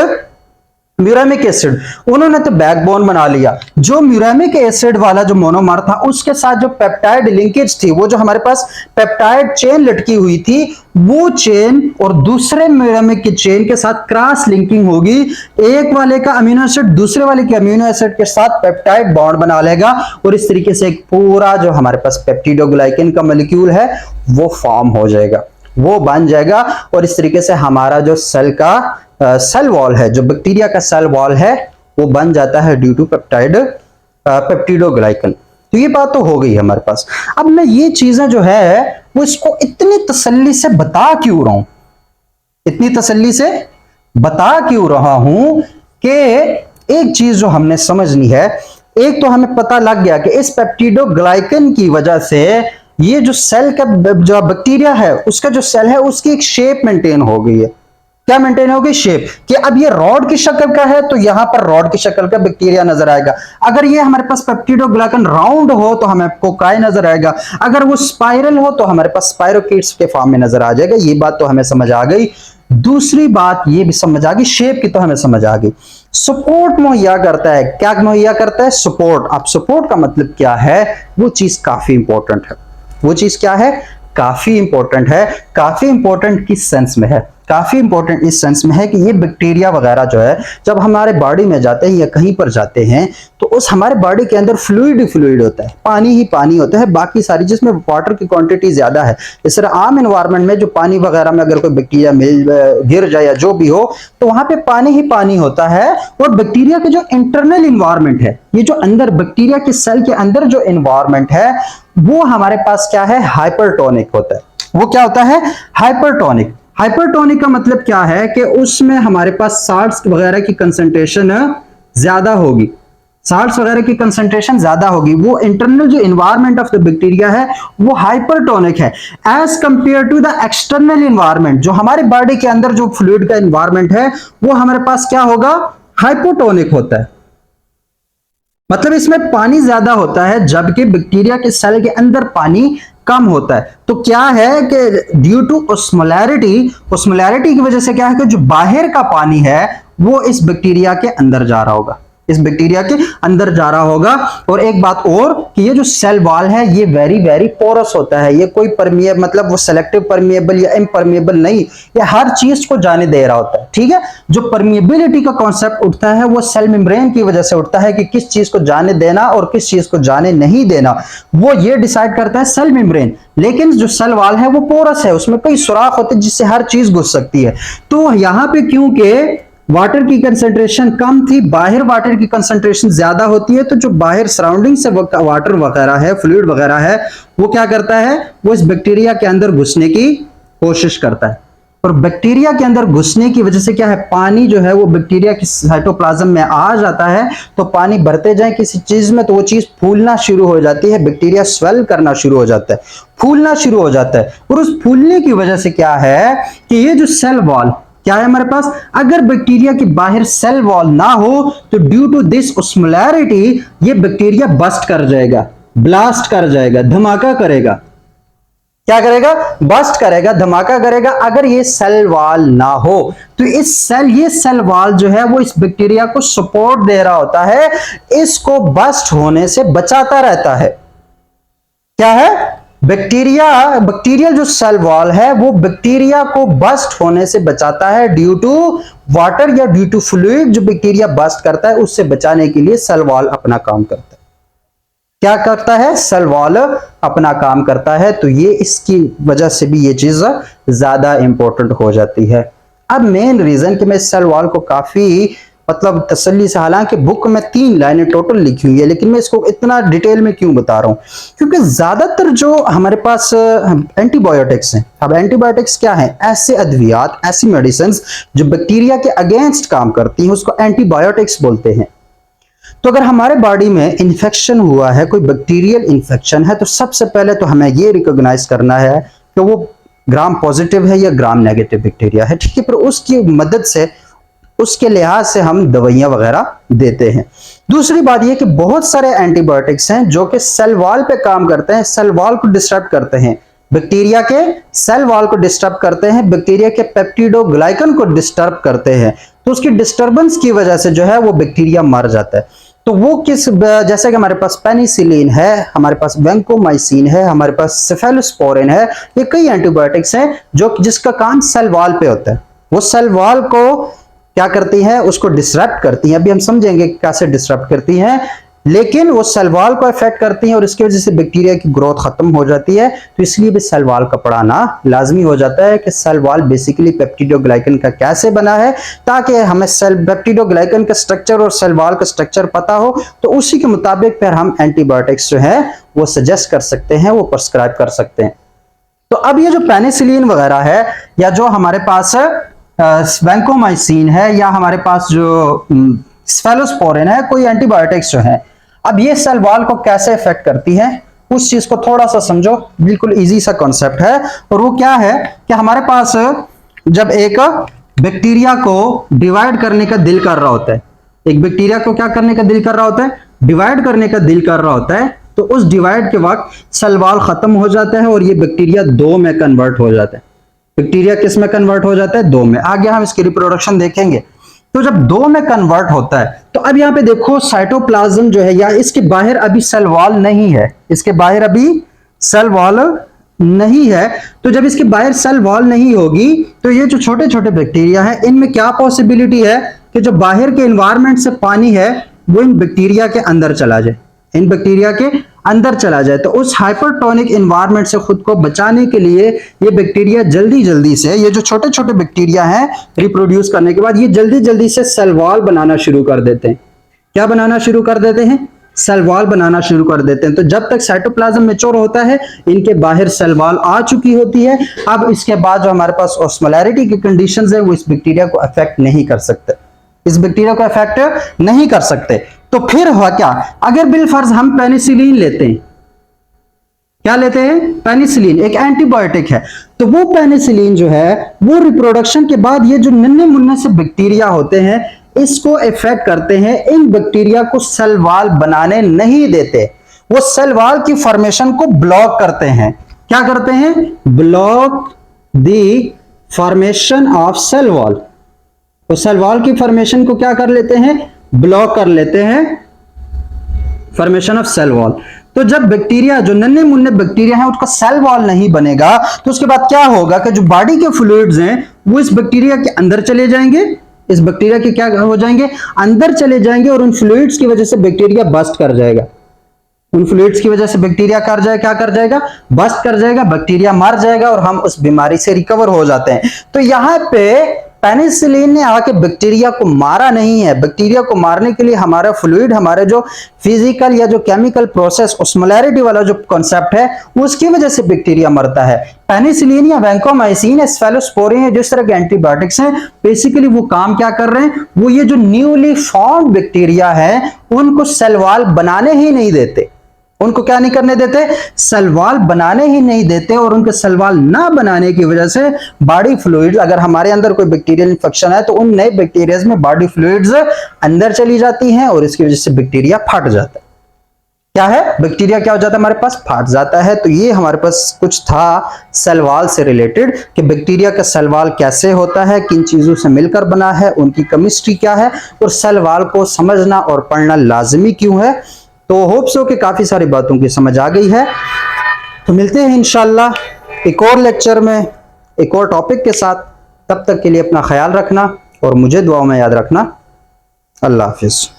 म्यूरामिक एसिड, उन्होंने तो बैकबोन बना लिया। जो म्यूरामिक एसिड वाला जो मोनोमर था उसके साथ जो पेप्टाइड लिंकेज थी, वो जो हमारे पास पेप्टाइड चेन लटकी हुई थी, वो चेन और दूसरे म्यूरामिक की चेन के साथ क्रॉस लिंकिंग होगी। एक वाले का अमीनो एसिड दूसरे वाले के अमीनो एसिड के साथ पेप्टाइड बॉन्ड बना लेगा और इस तरीके से एक पूरा जो हमारे पास पेप्टिडोग्लाइकन का मॉलिक्यूल है वो फॉर्म हो जाएगा, वो बन जाएगा। और इस तरीके से हमारा जो सेल का सेल वॉल है, जो बैक्टीरिया का सेल वॉल है, वो बन जाता है ड्यू टू पेप्टिडोग्लाइकन। तो ये बात तो हो गई हमारे पास। अब मैं ये चीजें जो है वो इसको इतनी तसल्ली से बता क्यों रहा हूं, इतनी तसल्ली से बता क्यों रहा हूं कि एक चीज जो हमने समझनी है, एक तो हमें पता लग गया कि इस पेप्टिडोग्लाइकन की वजह से ये जो सेल का जो बैक्टीरिया है उसका जो सेल है उसकी एक शेप मेंटेन हो गई है। क्या मेंटेन होगी? शेप। कि अब ये रॉड की शक्ल का है तो यहां पर रॉड की शक्ल का बैक्टीरिया नजर आएगा। अगर ये हमारे पास पेप्टिडोग्लाइकन राउंड हो तो हमें कोकाई नजर आएगा। अगर वो स्पाइरल हो तो हमारे पास स्पाइरोकीट्स के फॉर्म में नजर आ जाएगा। ये बात तो हमें समझ आ गई। दूसरी बात ये भी समझ आ गई, शेप की तो हमें समझ आ गई। सपोर्ट मुहैया करता है। क्या मुहैया करता है? सपोर्ट। अब सपोर्ट का मतलब क्या है? वो चीज काफी इंपॉर्टेंट है। वो चीज क्या है? काफी इंपॉर्टेंट है। काफी इंपॉर्टेंट किस सेंस में है? काफी इंपॉर्टेंट इस सेंस में है कि ये बैक्टीरिया वगैरह जो है जब हमारे बॉडी में जाते हैं या कहीं पर जाते हैं तो उस हमारे बॉडी के अंदर फ्लूइड ही फ्लूइड होता है, पानी ही पानी होता है। बाकी सारी जिसमें वाटर की क्वांटिटी ज्यादा है, इस तरह आम एनवायरनमेंट में जो पानी वगैरह में अगर कोई बैक्टीरिया गिर जाए या जो भी हो तो वहां पे पानी ही पानी होता है। और बैक्टीरिया के जो इंटरनल इन्वायरमेंट है, ये जो अंदर बैक्टीरिया के सेल के अंदर जो इन्वायरमेंट है वो हमारे पास क्या है? हाइपरटोनिक होता है। वो क्या होता है? हाइपरटोनिक। हाइपरटोनिक का मतलब क्या है कि उसमें हमारे पास साल्ट्स वगैरह की कंसंट्रेशन ज्यादा होगी, साल्ट्स वगैरह की कंसंट्रेशन ज्यादा होगी। वो इंटरनल जो इन्वायरमेंट ऑफ द बैक्टीरिया है वो हाइपरटोनिक है as compared to the external environment. जो हमारे बॉडी के अंदर जो फ्लूइड का इन्वायरमेंट है वो हमारे पास क्या होगा? हाइपोटोनिक होता है। मतलब इसमें पानी ज्यादा होता है जबकि बैक्टीरिया के सेल के अंदर पानी कम होता है। तो क्या है कि ड्यू टू ओस्मोलैरिटी, ओस्मोलैरिटी की वजह से क्या है कि जो बाहर का पानी है वो इस बैक्टीरिया के अंदर जा रहा होगा, इस बैक्टीरिया के अंदर जा रहा होगा। और एक बात और कि ये जो सेल वॉल है ये वेरी वेरी पोरस होता है। ये कोई परमिएबल मतलब वो सेलेक्टिव परमिएबल या इम्परमिएबल नहीं, ये हर चीज को जाने दे रहा होता है। ठीक है, जो परमिएबिलिटी का कॉन्सेप्ट उठता है वो सेल मेम्ब्रेन की वजह से उठता है कि किस चीज को जाने देना और किस चीज को जाने नहीं देना, वो ये डिसाइड करता है सेल मेम्ब्रेन। लेकिन जो सेल वॉल है वो पोरस है, उसमें कई सुराख होते हैं जिससे हर चीज घुस सकती है। तो यहां पे क्योंकि वाटर की कंसंट्रेशन कम थी, बाहर वाटर की कंसंट्रेशन ज्यादा होती है, तो जो बाहर सराउंडिंग से वाटर वगैरह है, फ्लूइड वगैरह है, वो क्या करता है? वो इस बैक्टीरिया के अंदर घुसने की कोशिश करता है। और बैक्टीरिया के अंदर घुसने की वजह से क्या है? पानी जो है वो बैक्टीरिया की साइटोप्लाज्म में आ जाता है। तो पानी भरते जाए किसी चीज में तो वो चीज फूलना शुरू हो जाती है, बैक्टीरिया स्वेल करना शुरू हो जाता है, फूलना शुरू हो जाता है। और उस फूलने की वजह से क्या है कि ये जो सेल वॉल क्या है हमारे पास, अगर बैक्टीरिया के बाहर सेल वॉल ना हो तो ड्यू टू दिस ओस्मोलैरिटी ये बैक्टीरिया बस्ट कर जाएगा, ब्लास्ट कर जाएगा, धमाका करेगा। क्या करेगा? बस्ट करेगा, धमाका करेगा। अगर ये सेल वॉल ना हो तो ये सेल वॉल जो है वो इस बैक्टीरिया को सपोर्ट दे रहा होता है, इसको बस्ट होने से बचाता रहता है। क्या है? बैक्टीरियल जो सेल वॉल है वो बैक्टीरिया को बस्ट होने से बचाता है ड्यू टू वाटर या ड्यू टू फ्लूइड। जो बैक्टीरिया बस्ट करता है उससे बचाने के लिए सेल वॉल अपना काम करता है। क्या करता है? सेल वॉल अपना काम करता है। तो ये इसकी वजह से भी ये चीज ज्यादा इंपॉर्टेंट हो जाती है। अब मेन रीजन कि मैं सेल वॉल को काफी मतलब तसल्ली से, हालांकि बुक में 3 लाइनें टोटल लिखी हुई है, लेकिन मैं इसको इतना डिटेल में क्यों बता रहा हूं? क्योंकि ज्यादातर जो हमारे पास एंटीबायोटिक्स हैं, अब एंटीबायोटिक्स क्या है? ऐसे अद्वियात, ऐसी मेडिसिन जो बैक्टीरिया के अगेंस्ट काम करती हैं उसको एंटीबायोटिक्स बोलते हैं। तो अगर हमारे बॉडी में इंफेक्शन हुआ है, कोई बैक्टीरियल इंफेक्शन है, तो सबसे पहले तो हमें ये रिकॉग्नाइज करना है कि वो ग्राम पॉजिटिव है या ग्राम नेगेटिव बैक्टीरिया है। ठीक है, पर उसकी मदद से, उसके लिहाज से हम दवाइयां वगैरह देते हैं। दूसरी बात यह कि बहुत सारे एंटीबायोटिक्स हैं जो कि सेल वॉल पे काम करते हैं, सेल वॉल को डिस्टर्ब करते हैं, बैक्टीरिया के सेल वॉल को डिस्टर्ब करते हैं, बैक्टीरिया के पेप्टिडोग्लाइकन को डिस्टर्ब करते हैं। तो उसकी डिस्टर्बेंस की वजह से जो है वो बैक्टीरिया मर जाता है। तो वो किस, जैसे कि हमारे पास पेनिसिलिन है, हमारे पास वैंकोमाइसिन है, हमारे पास सेफेलोस्पोरिन है, ये कई एंटीबायोटिक्स हैं जो जिसका काम सेल वॉल पे होता है। वो सेल वॉल को क्या करती है, उसको डिसरप्ट करती है। अभी हम समझेंगे कैसे डिसरप्ट करती हैं, लेकिन वो सेल वॉल को इफेक्ट करती हैं और इसकी वजह से बैक्टीरिया की ग्रोथ खत्म हो जाती है। तो इसलिए भी सेल वॉल का पढ़ाना लाजमी हो जाता है कि सेल वॉल बेसिकली पेप्टिडोग्लाइकन का कैसे बना है, ताकि हमें सेल पेप्टिडोग्लाइकन का स्ट्रक्चर और सेल वॉल का स्ट्रक्चर पता हो, तो उसी के मुताबिक फिर हम एंटीबायोटिक्स जो है वो सजेस्ट कर सकते हैं, वो प्रिस्क्राइब कर सकते हैं। तो अब ये जो पेनिसिलिन वगैरह है, या जो हमारे पास वैंकोमाइसिन है, या हमारे पास जो सेफेलोस्पोरिन है, कोई एंटीबायोटिक्स जो है, अब ये सेल वॉल को कैसे इफेक्ट करती है उस चीज को थोड़ा सा समझो। बिल्कुल इजी सा कॉन्सेप्ट है, और वो क्या है कि हमारे पास जब एक बैक्टीरिया को डिवाइड करने का दिल कर रहा होता है, एक बैक्टीरिया को क्या करने का दिल कर रहा होता है, डिवाइड करने का दिल कर रहा होता है, तो उस डिवाइड के वक्त सेल वॉल खत्म हो जाता है और ये बैक्टीरिया दो में कन्वर्ट हो जाता है। बैक्टीरिया किस में कन्वर्ट हो जाता है, दो में। आगे हम इसकी रिप्रोडक्शन देखेंगे। तो जब दो में कन्वर्ट होता है, तो अब यहां पे देखो साइटोप्लाज्म जो है, या इसके बाहर अभी सेल वॉल नहीं है, इसके बाहर अभी सेल वॉल नहीं है। तो जब इसके बाहर सेल वॉल नहीं होगी, तो ये जो छोटे छोटे बैक्टीरिया है, इनमें क्या पॉसिबिलिटी है कि जो बाहर के एनवायरनमेंट से पानी है वो इन बैक्टीरिया के अंदर चला जाए, इन बैक्टीरिया के अंदर चला जाए। तो उस हाइपरटोनिक एनवायरनमेंट से खुद को बचाने के लिए ये बैक्टीरिया जल्दी जल्दी से, ये जो छोटे छोटे बैक्टीरिया हैं, रिप्रोड्यूस करने के बाद ये जल्दी जल्दी से सेल वॉल बनाना शुरू कर देते हैं। क्या बनाना शुरू कर देते हैं, सेल वॉल बनाना शुरू कर देते हैं। तो जब तक साइटोप्लाज्म मैच्योर होता है, इनके बाहर सेल वॉल आ चुकी होती है। अब इसके बाद जो हमारे पास ऑस्मोलैरिटी की कंडीशंस है, वो इस बैक्टीरिया को अफेक्ट नहीं कर सकते, इस बैक्टीरिया को अफेक्ट नहीं कर सकते। तो फिर हुआ क्या, अगर बिलफर्ज हम पेनिसिलिन लेते हैं, क्या लेते हैं, पेनिसिलिन एक एंटीबायोटिक है, तो वो पेनिसिलिन जो है वो रिप्रोडक्शन के बाद ये जो नन्हे मुन्ने से बैक्टीरिया होते हैं, इसको इफेक्ट करते हैं। इन बैक्टीरिया को सेल वॉल बनाने नहीं देते, वो सेल वॉल की फॉर्मेशन को ब्लॉक करते हैं। क्या करते हैं, block the formation of cell wall. तो सेल वॉल की फॉर्मेशन को क्या कर लेते हैं, ब्लॉक कर लेते हैं, फॉर्मेशन ऑफ सेल वॉल। तो जब बैक्टीरिया, जो नन्हे मुन्ने बैक्टीरिया हैं, उसका सेल वॉल नहीं बनेगा, तो उसके बाद क्या होगा कि जो बॉडी के फ्लूइड्स हैं वो इस बैक्टीरिया के अंदर चले जाएंगे, इस बैक्टीरिया के क्या हो जाएंगे, अंदर चले जाएंगे, और उन फ्लूइड्स की वजह से बैक्टीरिया बस्ट कर जाएगा। उन फ्लूइड्स की वजह से बैक्टीरिया क्या कर जाएगा, बस्ट कर जाएगा, बैक्टीरिया मर जाएगा और हम उस बीमारी से रिकवर हो जाते हैं। तो यहां पे पेनिसिलिन ने आके बैक्टीरिया को मारा नहीं है। बैक्टीरिया को मारने के लिए हमारा फ्लूइड, हमारे जो फिजिकल या जो केमिकल प्रोसेस, ऑस्मोलैरिटी वाला जो कॉन्सेप्ट है, उसकी वजह से बैक्टीरिया मरता है। पेनिसिलिन या वैंकोमाइसिन, सेफेलोस्पोरिन, जिस तरह के एंटीबायोटिक्स हैं, बेसिकली वो काम क्या कर रहे हैं, वो ये जो न्यूली फॉर्म्ड बैक्टीरिया है उनको सेल वॉल बनाने ही नहीं देते, उनको क्या नहीं करने देते, सेल वॉल बनाने ही नहीं देते। और उनके सेल वॉल ना बनाने की वजह से बॉडी फ्लूइड्स, अगर हमारे अंदर कोई बैक्टीरियल इंफेक्शन है तो उन नए बैक्टीरिया में बॉडी फ्लूइड्स अंदर चली जाती हैं और इसकी वजह से बैक्टीरिया फट जाता है। क्या है, बैक्टीरिया क्या हो जाता है, हमारे पास फट जाता है। तो ये हमारे पास कुछ था सेल वॉल से रिलेटेड, कि बैक्टीरिया का सेल वॉल कैसे होता है, किन चीजों से मिलकर बना है, उनकी केमिस्ट्री क्या है, और सेल वॉल को समझना और पढ़ना लाजमी क्यों है। तो होप सो कि काफी सारी बातों की समझ आ गई है। तो मिलते हैं इंशाल्लाह एक और लेक्चर में एक और टॉपिक के साथ। तब तक के लिए अपना ख्याल रखना और मुझे दुआओं में याद रखना। अल्लाह हाफिज।